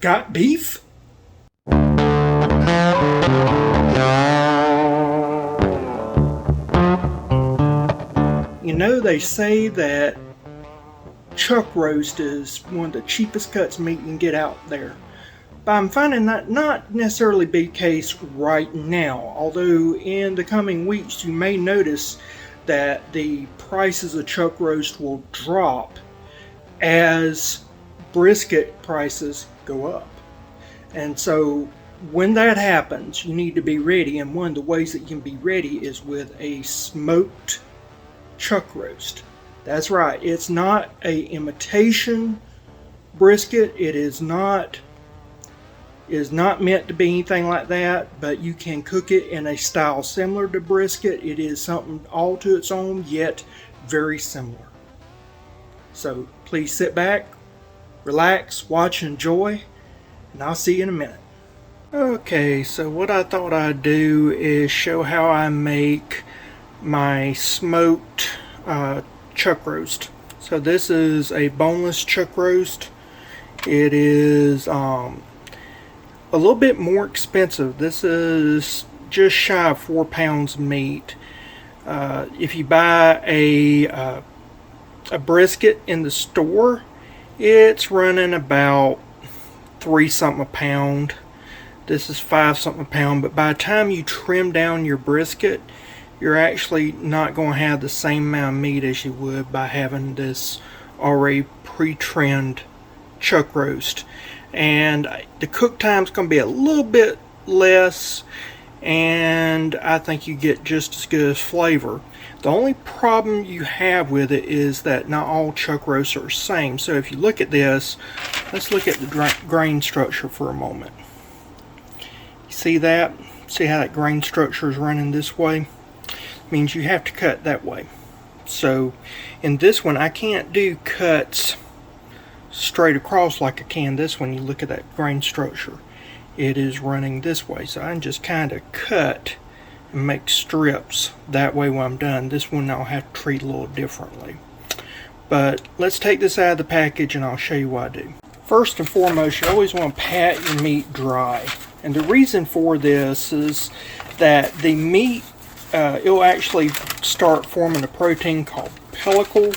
Got beef? You know, they say that chuck roast is one of the cheapest cuts of meat you can get out there. But I'm finding that not necessarily be the case right now. Although in the coming weeks you may notice that the prices of chuck roast will drop as brisket prices go up. And so when that happens, you need to be ready, and one of the ways that you can be ready is with a smoked chuck roast. That's right, it's not a imitation brisket. It is not meant to be anything like that, but you can cook it in a style similar to brisket. It is something all to its own, yet very similar. So please sit back, relax, watch, enjoy, and I'll see you in a minute. Okay, so what I thought I'd do is show how I make my smoked chuck roast. So this is a boneless chuck roast. It is a little bit more expensive. This is just shy of 4 pounds of meat. If you buy a brisket in the store, it's running about 3 something a pound. This is 5 something a pound, but by the time you trim down your brisket, you're actually not going to have the same amount of meat as you would by having this already pre-trimmed chuck roast. And the cook time is going to be a little bit less, and I think you get just as good as flavor. The only problem you have with it is that not all chuck roasts are the same. So if you look at this, let's look at the grain structure for a moment. You see that? See how that grain structure is running this way? It means you have to cut that way. So in this one, I can't do cuts straight across like I can this one. You look at that grain structure, it is running this way, so I can just kind of cut and make strips that way when I'm done. This one I'll have to treat a little differently, but let's take this out of the package and I'll show you what I do. First and foremost, you always want to pat your meat dry, and the reason for this is that the meat it'll actually start forming a protein called pellicle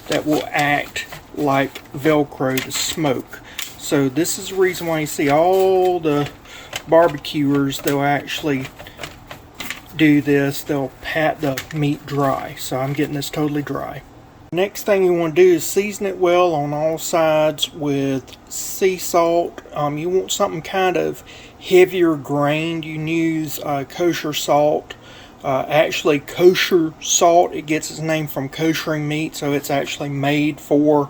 that will act like Velcro to smoke. So this is the reason why you see all the barbecuers, they'll actually do this. They'll pat the meat dry. So I'm getting this totally dry. Next thing you want to do is season it well on all sides with sea salt. You want something kind of heavier grained. You can use kosher salt. Actually, kosher salt, it gets its name from koshering meat, so it's actually made for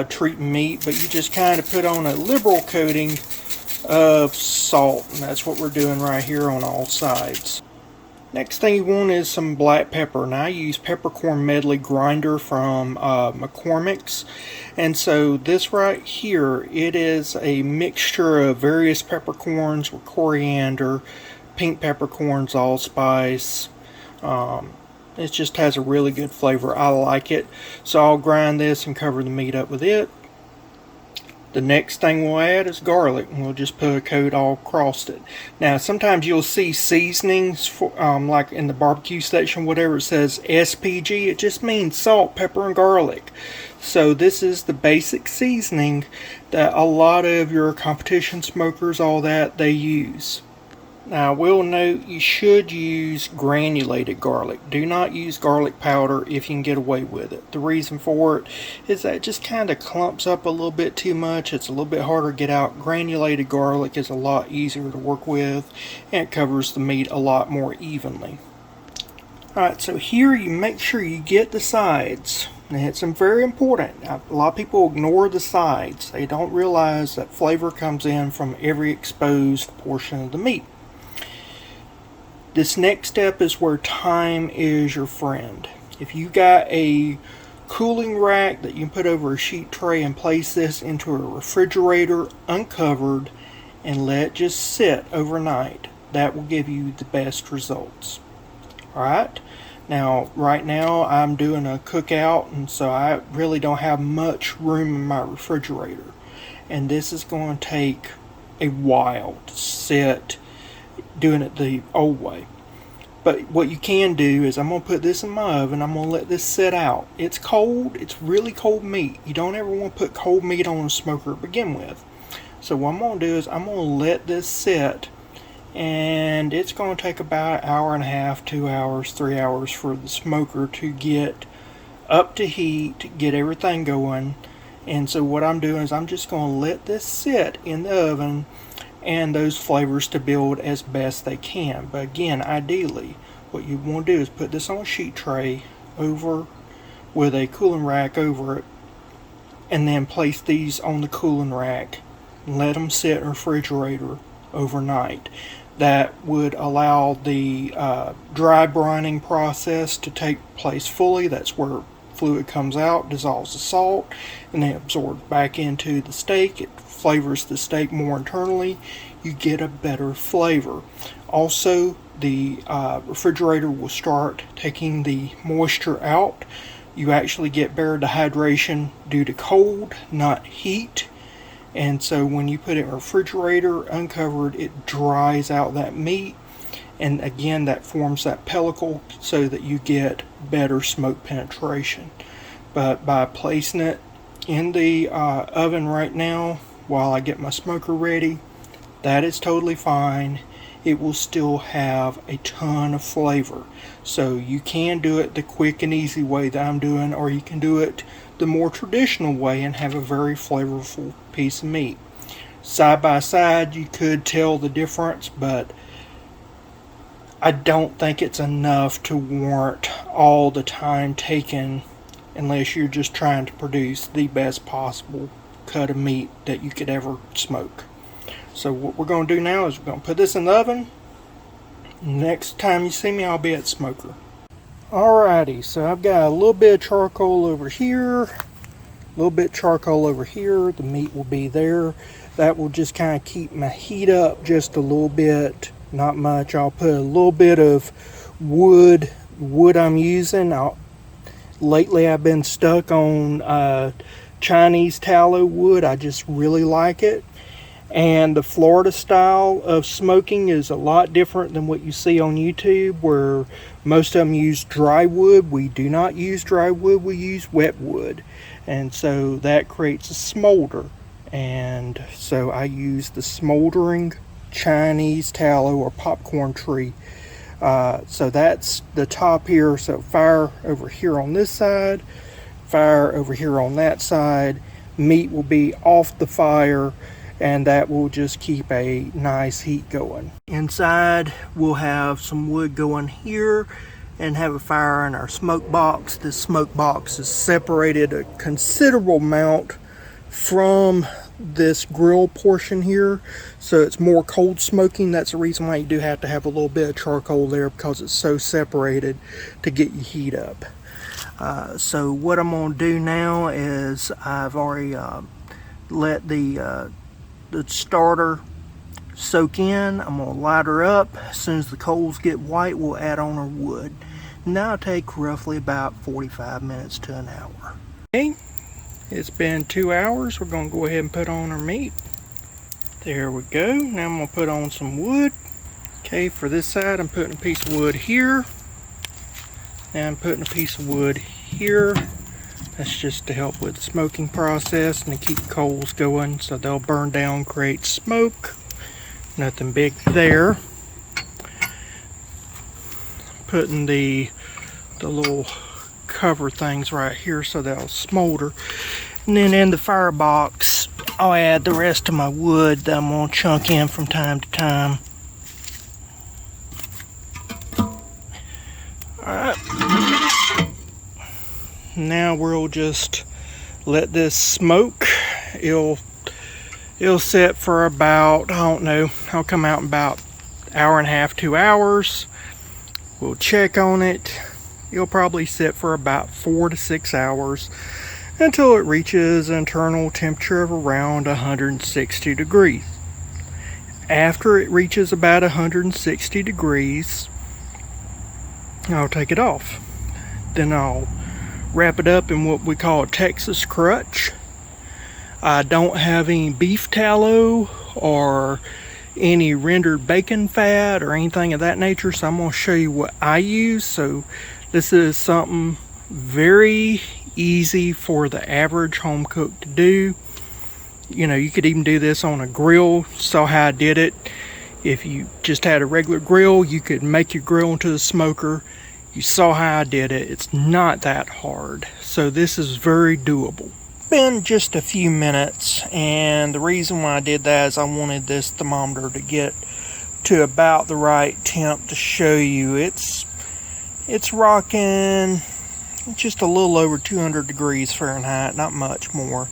treating meat, but you just kind of put on a liberal coating of salt, and that's what we're doing right here on all sides. Next thing you want is some black pepper. Now I use peppercorn medley grinder from McCormick's, and so this right here, it is a mixture of various peppercorns with coriander, pink peppercorns, allspice. It just has a really good flavor. I like it. So I'll grind this and cover the meat up with it. The next thing we'll add is garlic, and we'll just put a coat all across it. Now sometimes you'll see seasonings for, like in the barbecue section, whatever, it says SPG. It just means salt, pepper, and garlic. So this is the basic seasoning that a lot of your competition smokers, all that, they use. Now I will note you should use granulated garlic. Do not use garlic powder if you can get away with it. The reason for it is that it just kind of clumps up a little bit too much. It's a little bit harder to get out. Granulated garlic is a lot easier to work with, and it covers the meat a lot more evenly. Alright, so here you make sure you get the sides. And it's very important. A lot of people ignore the sides. They don't realize that flavor comes in from every exposed portion of the meat. This next step is where time is your friend. If you got a cooling rack that you can put over a sheet tray and place this into a refrigerator uncovered and let it just sit overnight, that will give you the best results. Alright, now right now I'm doing a cookout, and so I really don't have much room in my refrigerator. and this is going to take a while to sit doing it the old way. But what you can do is I'm going to put this in my oven. I'm going to let this sit out. It's cold. It's really cold meat. You don't ever want to put cold meat on a smoker to begin with. So what I'm going to do is I'm going to let this sit, and it's going to take about an hour and a half, 2 hours, 3 hours for the smoker to get up to heat, get everything going. And so what I'm doing is I'm just going to let this sit in the oven and those flavors to build as best they can. But again, ideally, what you want to do is put this on a sheet tray over with a cooling rack over it, and then place these on the cooling rack and let them sit in the refrigerator overnight. That would allow the dry brining process to take place fully. That's where fluid comes out, dissolves the salt, and then absorbs back into the steak. It flavors the steak more internally. You get a better flavor. Also, the refrigerator will start taking the moisture out. You actually get better dehydration due to cold, not heat. And so when you put it in a refrigerator uncovered, it dries out that meat, and again that forms that pellicle so that you get better smoke penetration. But by placing it in the oven right now while I get my smoker ready, that is totally fine. It will still have a ton of flavor. So you can do it the quick and easy way that I'm doing, or you can do it the more traditional way and have a very flavorful piece of meat. Side by side, you could tell the difference, but I don't think it's enough to warrant all the time taken unless you're just trying to produce the best possible cut of meat that you could ever smoke. So what we're going to do now is we're going to put this in the oven. Next time you see me, I'll be at smoker. Alrighty, so I've got a little bit of charcoal over here, a little bit of charcoal over here. The meat will be there. That will just kind of keep my heat up just a little bit, not much. I'll put a little bit of wood I'm using. Lately I've been stuck on Chinese tallow wood. I just really like it. And the Florida style of smoking is a lot different than what you see on YouTube, where most of them use dry wood. We do not use dry wood, we use wet wood. And so that creates a smolder. And so I use the smoldering Chinese tallow or popcorn tree. So that's the top here. So fire over here on this side, fire over here on that side. Meat will be off the fire, and that will just keep a nice heat going. Inside we'll have some wood going here and have a fire in our smoke box. This smoke box is separated a considerable amount from this grill portion here, so it's more cold smoking. That's the reason why you do have to have a little bit of charcoal there, because it's so separated to get your heat up. So what I'm going to do now is I've already let the starter soak in. I'm going to light her up. As soon as the coals get white, we'll add on our wood. Now it'll take roughly about 45 minutes to an hour. Okay, it's been 2 hours. We're going to go ahead and put on our meat. There we go. Now I'm going to put on some wood. Okay, for this side I'm putting a piece of wood here. Now I'm putting a piece of wood here. That's just to help with the smoking process and to keep the coals going so they'll burn down, create smoke. Nothing big there. Putting the little cover things right here so they'll smolder. And then in the firebox, I'll add the rest of my wood that I'm going to chunk in from time to time. Alright. Now we'll just let this smoke. It'll sit for about, I don't know, I'll come out in about an hour and a half, 2 hours. We'll check on it. It'll probably sit for about 4 to 6 hours until it reaches an internal temperature of around 160 degrees. After it reaches about 160 degrees, I'll take it off. Then I'll wrap it up in what we call a Texas crutch. I don't have any beef tallow or any rendered bacon fat or anything of that nature, so I'm going to show you what I use. So this is something very easy for the average home cook to do. You know, you could even do this on a grill. Saw how I did it. If you just had a regular grill, you could make your grill into the smoker. You saw how I did it. It's not that hard. So this is very doable. Been just a few minutes, and the reason why I did that is I wanted this thermometer to get to about the right temp to show you. It's rocking just a little over 200 degrees Fahrenheit, not much more.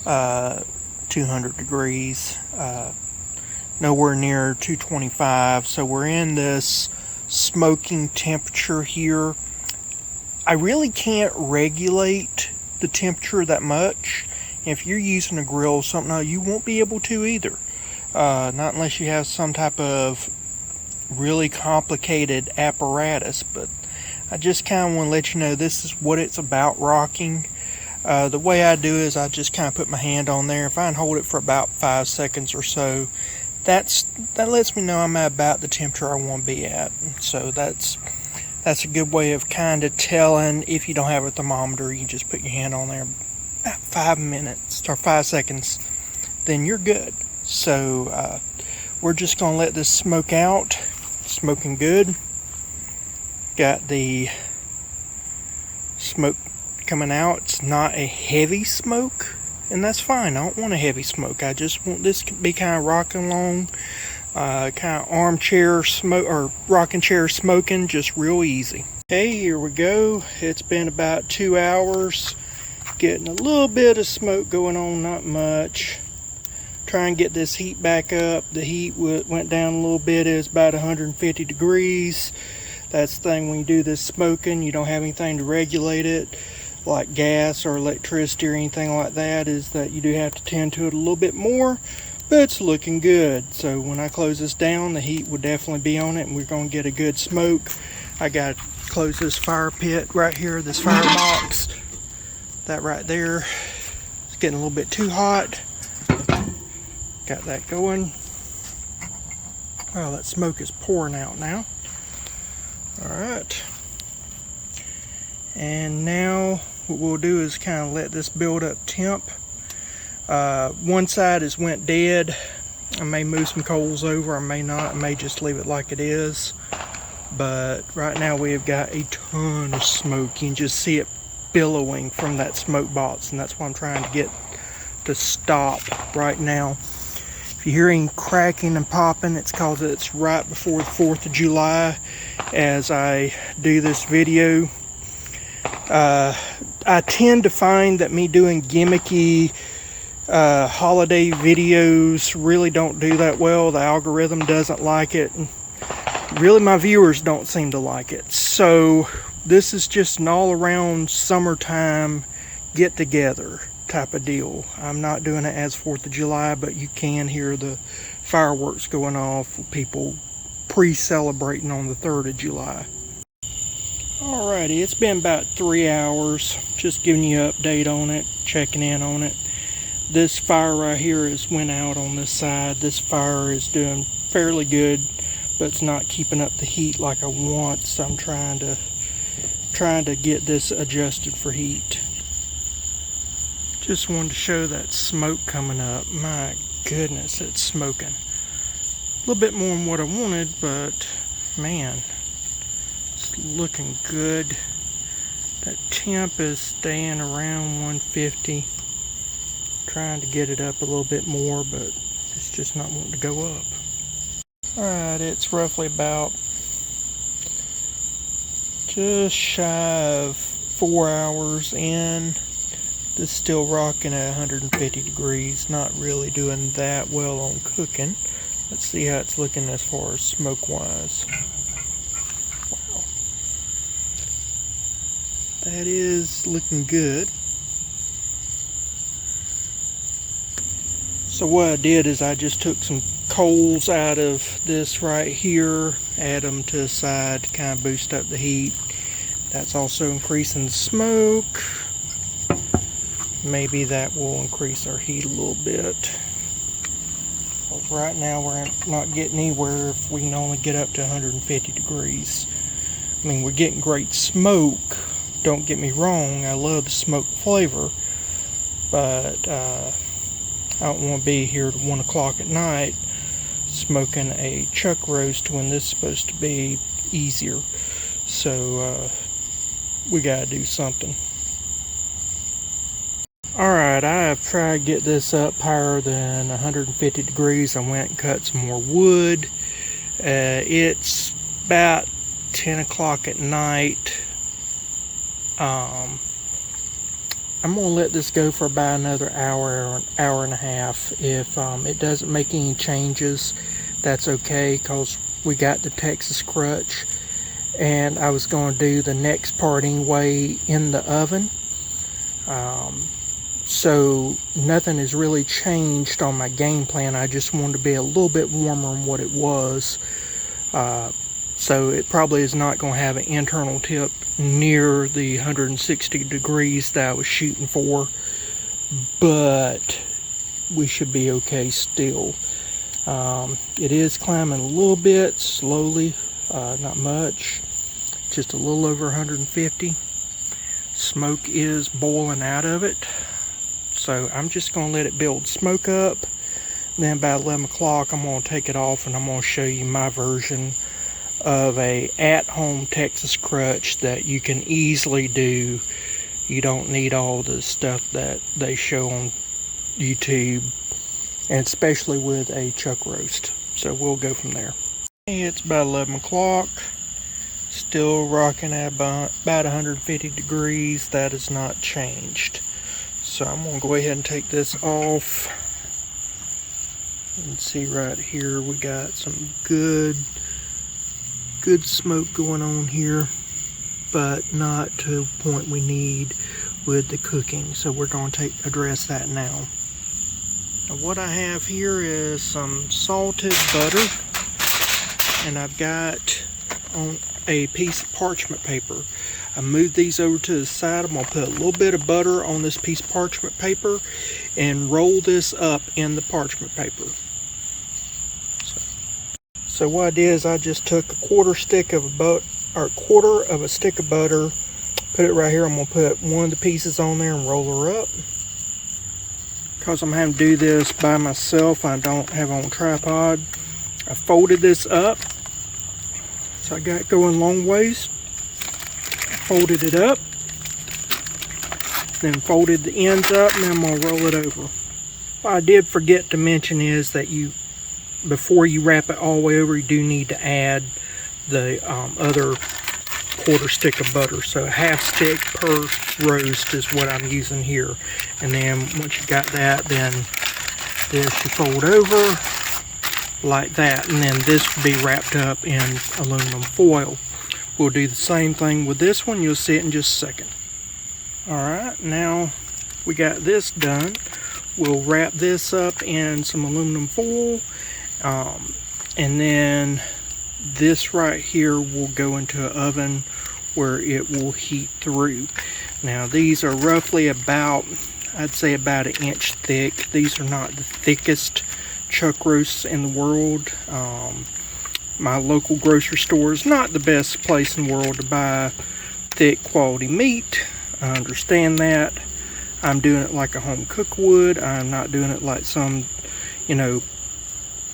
200 degrees, nowhere near 225. So we're in this smoking temperature here. I really can't regulate the temperature that much. If you're using a grill or something else, you won't be able to either. Not unless you have some type of really complicated apparatus. But I just kind of want to let you know this is what it's about rocking. The way I do is I just kind of put my hand on there. If I can hold it for about 5 seconds or so, that lets me know I'm at about the temperature I want to be at. So that's a good way of kind of telling. If you don't have a thermometer, you just put your hand on there about 5 minutes or 5 seconds, then you're good. So we're just going to let this smoke out. Smoking good. Got the smoke coming out. It's not a heavy smoke, and that's fine. I don't want a heavy smoke. I just want this to be kind of rocking along, kind of armchair smoke or rocking chair smoking, just real easy. Okay, here we go. It's been about 2 hours. Getting a little bit of smoke going on, not much. Try and get this heat back up. The heat went down a little bit. It was about 150 degrees. That's the thing when you do this smoking, you don't have anything to regulate it, like gas or electricity or anything like that, is that you do have to tend to it a little bit more, but it's looking good. So when I close this down, the heat will definitely be on it, and we're going to get a good smoke. I got to close this fire pit right here, this firebox. That right there, it's getting a little bit too hot. Got that going. Well, that smoke is pouring out now. Alright. And now what we'll do is kind of let this build up temp. One side is went dead. I may move some coals over, I may not. I may just leave it like it is. But right now we have got a ton of smoke. You can just see it billowing from that smoke box, and that's what I'm trying to get to stop right now. If you're hearing cracking and popping, it's because it's right before the 4th of July as I do this video. I tend to find that me doing gimmicky holiday videos really don't do that well. The algorithm doesn't like it. Really, my viewers don't seem to like it. So this is just an all-around summertime get-together type of deal. I'm not doing it as 4th of July, but you can hear the fireworks going off, people pre-celebrating on the 3rd of July. Alrighty, it's been about 3 hours, just giving you an update on it, checking in on it. This fire right here has went out on this side. This fire is doing fairly good, but it's not keeping up the heat like I want, so I'm trying to get this adjusted for heat. Just wanted to show that smoke coming up. My goodness, it's smoking. A little bit more than what I wanted, but man, it's looking good. That temp is staying around 150. Trying to get it up a little bit more, but it's just not wanting to go up. Alright, it's roughly about just shy of 4 hours in. It's still rocking at 150 degrees, not really doing that well on cooking. Let's see how it's looking as far as smoke wise. Wow. That is looking good. So what I did is I just took some coals out of this right here, add them to the side to kind of boost up the heat. That's also increasing the smoke. maybe that will increase our heat a little bit. Right now we're not getting anywhere if we can only get up to 150 degrees. I mean, we're getting great smoke, don't get me wrong, I love the smoke flavor, but I don't want to be here at 1 o'clock at night smoking a chuck roast when this is supposed to be easier. So we gotta do something. Alright, I have tried to get this up higher than 150 degrees. I went and cut some more wood. It's about 10 o'clock at night. I'm going to let this go for about another hour and a half. If it doesn't make any changes, that's okay, because we got the Texas crutch. And I was going to do the next part anyway in the oven. So nothing has really changed on my game plan. I just wanted to be a little bit warmer than what it was. So it probably is not going to have an internal tip near the 160 degrees that I was shooting for. But we should be okay still. It is climbing a little bit slowly, not much. Just a little over 150. Smoke is boiling out of it. So I'm just going to let it build smoke up. Then by 11 o'clock I'm going to take it off and I'm going to show you my version of a at-home Texas crutch that you can easily do. You don't need all the stuff that they show on YouTube, and especially with a chuck roast. So we'll go from there. It's about 11 o'clock. Still rocking at about 150 degrees. That has not changed. So I'm going to go ahead and take this off. And see right here, we got some good smoke going on here, but not to the point we need with the cooking. So we're going to address that now. Now what I have here is some salted butter, and I've got on a piece of parchment paper. I moved these over to the side. I'm going to put a little bit of butter on this piece of parchment paper and roll this up in the parchment paper. So what I did is I just took a quarter of a stick of butter, put it right here. I'm going to put one of the pieces on there and roll her up. Because I'm having to do this by myself, I don't have it on a tripod. I folded this up. So I got it going long ways. Folded it up, then folded the ends up, and then I'm going to roll it over. What I did forget to mention is that before you wrap it all the way over, you do need to add the other quarter stick of butter. So a half stick per roast is what I'm using here. And then once you got that, then this you fold over like that, and then this will be wrapped up in aluminum foil. We'll do the same thing with this one. You'll see it in just a second. Alright, now we got this done. We'll wrap this up in some aluminum foil. And then this right here will go into an oven where it will heat through. Now these are roughly about, I'd say about 1 inch thick. These are not the thickest chuck roasts in the world. My local grocery store is not the best place in the world to buy thick quality meat. I understand that. I'm doing it like a home cook would. I'm not doing it like some,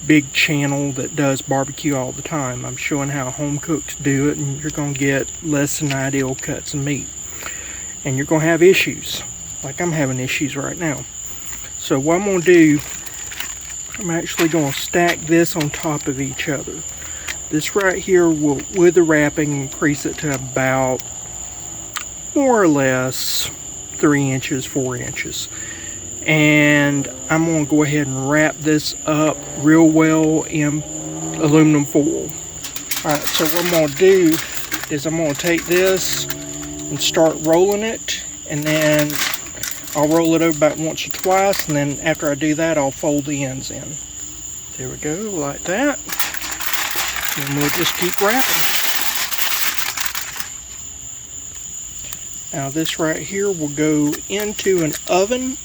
big channel that does barbecue all the time. I'm showing how home cooks do it, and you're going to get less than ideal cuts of meat. And you're going to have issues, like I'm having issues right now. So what I'm going to do, I'm actually going to stack this on top of each other. This right here will, with the wrapping, increase it to about more or less 3 inches, 4 inches. And I'm going to go ahead and wrap this up real well in aluminum foil. Alright, so what I'm going to do is I'm going to take this and start rolling it, and then I'll roll it over about once or twice, and then after I do that, I'll fold the ends in. There we go, like that. And we'll just keep wrapping. Now this right here will go into an oven,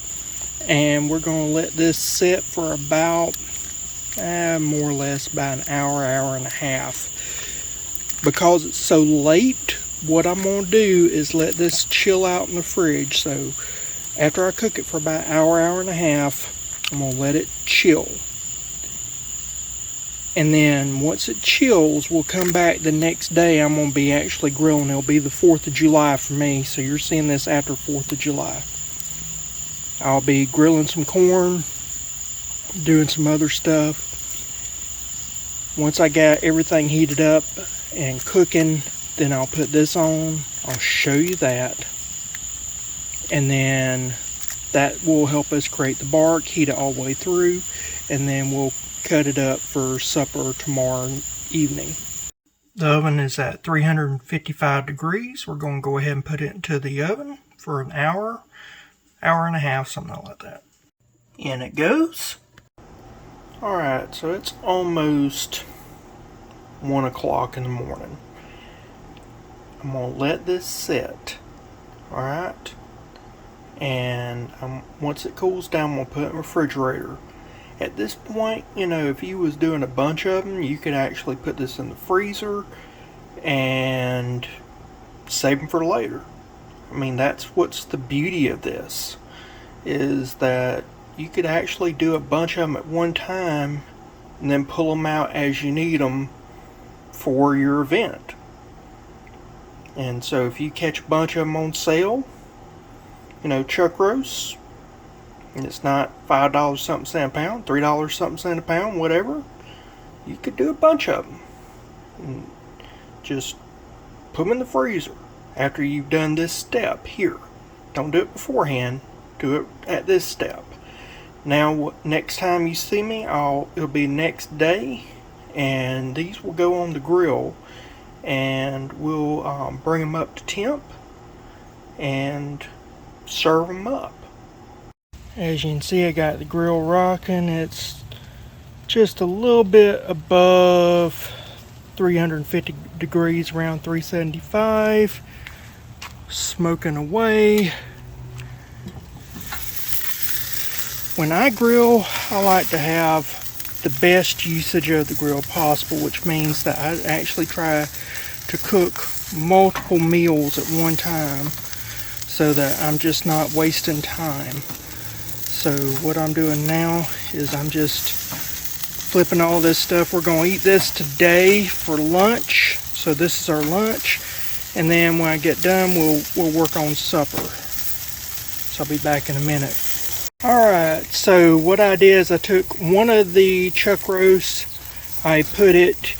and we're going to let this sit for about more or less about an hour, hour and a half. Because it's so late, what I'm going to do is let this chill out in the fridge. So after I cook it for about an hour, hour and a half, I'm going to let it chill. And then once it chills, we'll come back the next day. I'm going to be actually grilling. It'll be the 4th of July for me. So you're seeing this after 4th of July. I'll be grilling some corn, doing some other stuff. Once I got everything heated up and cooking, then I'll put this on. I'll show you that. And then that will help us create the bark, heat it all the way through, and then we'll cut it up for supper tomorrow evening. The oven is at 355 degrees. We're going to go ahead and put it into the oven for an hour, hour and a half, something like that. In it goes. Alright, so it's almost 1 o'clock in the morning. I'm going to let this sit. Alright. And once it cools down, I'm going to put it in the refrigerator. At this point, you know, if you was doing a bunch of them, you could actually put this in the freezer and save them for later. I mean, that's what's the beauty of this, is that you could actually do a bunch of them at one time and then pull them out as you need them for your event. And so if you catch a bunch of them on sale, you know, chuck roast, and it's not $5 something cent a pound, $3 something cent a pound, whatever, you could do a bunch of them. And just put them in the freezer after you've done this step here. Don't do it beforehand, do it at this step. Now next time you see me, it'll be next day, and these will go on the grill, and we'll bring them up to temp and serve them up. As you can see, I got the grill rocking. It's just a little bit above 350 degrees, around 375. Smoking away. When I grill, I like to have the best usage of the grill possible, which means that I actually try to cook multiple meals at one time so that I'm just not wasting time. So what I'm doing now is I'm just flipping all this stuff. We're going to eat this today for lunch. So this is our lunch. And then when I get done, we'll work on supper. So I'll be back in a minute. Alright, so what I did is I took one of the chuck roasts. I put it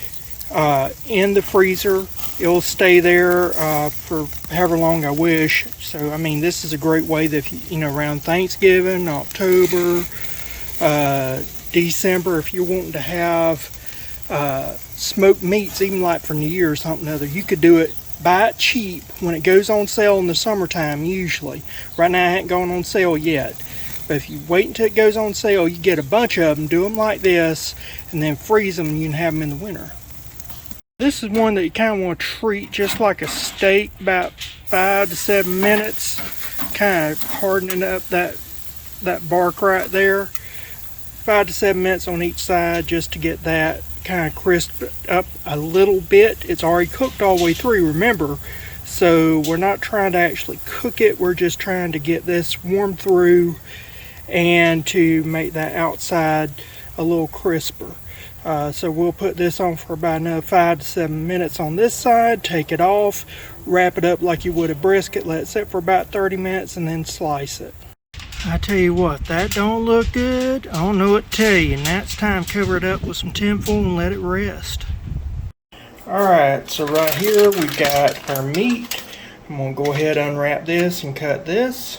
in the freezer. It'll stay there for however long I wish. So I mean, this is a great way that if you know, around Thanksgiving, October, December, if you're wanting to have smoked meats, even like for New Year or something other, you could do it. Buy it cheap when it goes on sale in the summertime usually. Right now it ain't going on sale yet. But if you wait until it goes on sale, you get a bunch of them, do them like this, and then freeze them, and you can have them in the winter. This is one that you kind of want to treat just like a steak, about 5 to 7 minutes, kind of hardening up that bark right there. 5 to 7 minutes on each side just to get that kind of crisp up a little bit. It's already cooked all the way through, remember, so we're not trying to actually cook it, we're just trying to get this warm through and to make that outside a little crisper. So we'll put this on for about another 5 to 7 minutes on this side, take it off, wrap it up like you would a brisket, let it sit for about 30 minutes, and then slice it. I tell you what, that don't look good. I don't know what to tell you. Now it's time to cover it up with some tinfoil and let it rest. Alright, so right here we got our meat. I'm going to go ahead and unwrap this and cut this.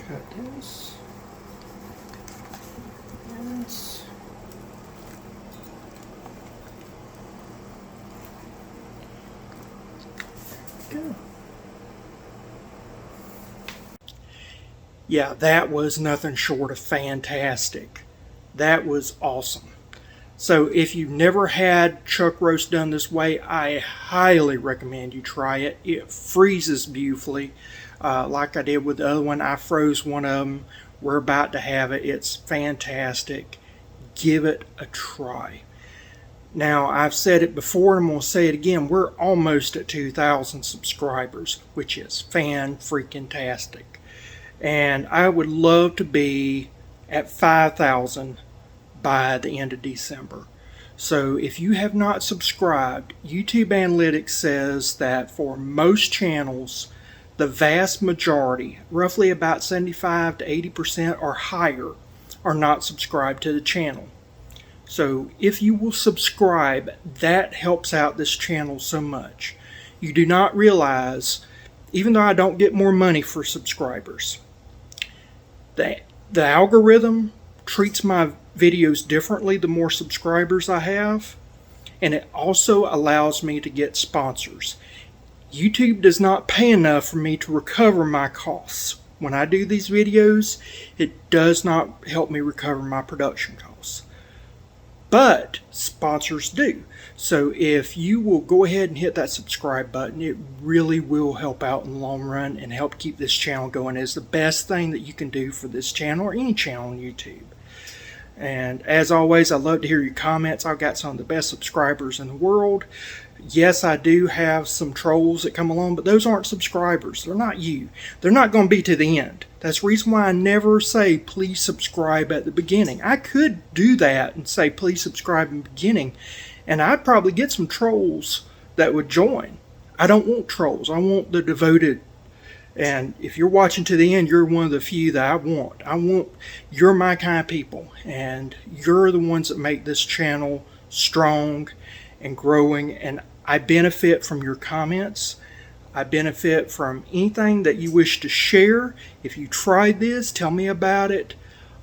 Cut this. This. Go. Yeah, that was nothing short of fantastic. That was awesome. So if you've never had chuck roast done this way, I highly recommend you try it. It freezes beautifully. Like I did with the other one, I froze one of them. We're about to have it. It's fantastic. Give it a try. Now, I've said it before and I'm going to say it again. We're almost at 2,000 subscribers, which is fan-freaking-tastic. And I would love to be at 5,000 by the end of December. So if you have not subscribed, YouTube Analytics says that for most channels, the vast majority, roughly about 75 to 80% or higher, are not subscribed to the channel. So if you will subscribe, that helps out this channel so much. You do not realize, even though I don't get more money for subscribers, the algorithm treats my videos differently the more subscribers I have, and it also allows me to get sponsors. YouTube does not pay enough for me to recover my costs. When I do these videos, it does not help me recover my production costs. But sponsors do. So if you will go ahead and hit that subscribe button, it really will help out in the long run and help keep this channel going. It's the best thing that you can do for this channel or any channel on YouTube. And as always, I love to hear your comments. I've got some of the best subscribers in the world. Yes, I do have some trolls that come along, but those aren't subscribers. They're not you. They're not going to be to the end. That's the reason why I never say please subscribe at the beginning. I could do that and say please subscribe in the beginning, and I'd probably get some trolls that would join. I don't want trolls. I want the devoted. And if you're watching to the end, you're one of the few that I want. You're my kind of people, and you're the ones that make this channel strong and growing, and I benefit from your comments. I benefit from anything that you wish to share. If you tried this, tell me about it.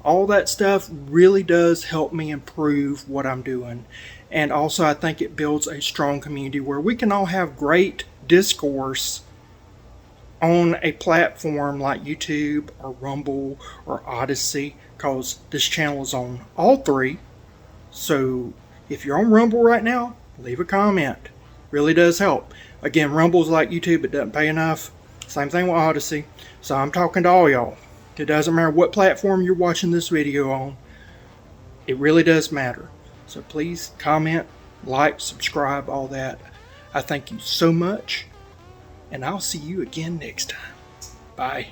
All that stuff really does help me improve what I'm doing. And also, I think it builds a strong community where we can all have great discourse on a platform like YouTube or Rumble or Odyssey, because this channel is on all three. So if you're on Rumble right now, leave a comment. Really does help. Again, Rumble's like YouTube, it doesn't pay enough. Same thing with Odyssey. So I'm talking to all y'all. It doesn't matter what platform you're watching this video on. It really does matter. So please comment, like, subscribe, all that. I thank you so much, and I'll see you again next time. Bye.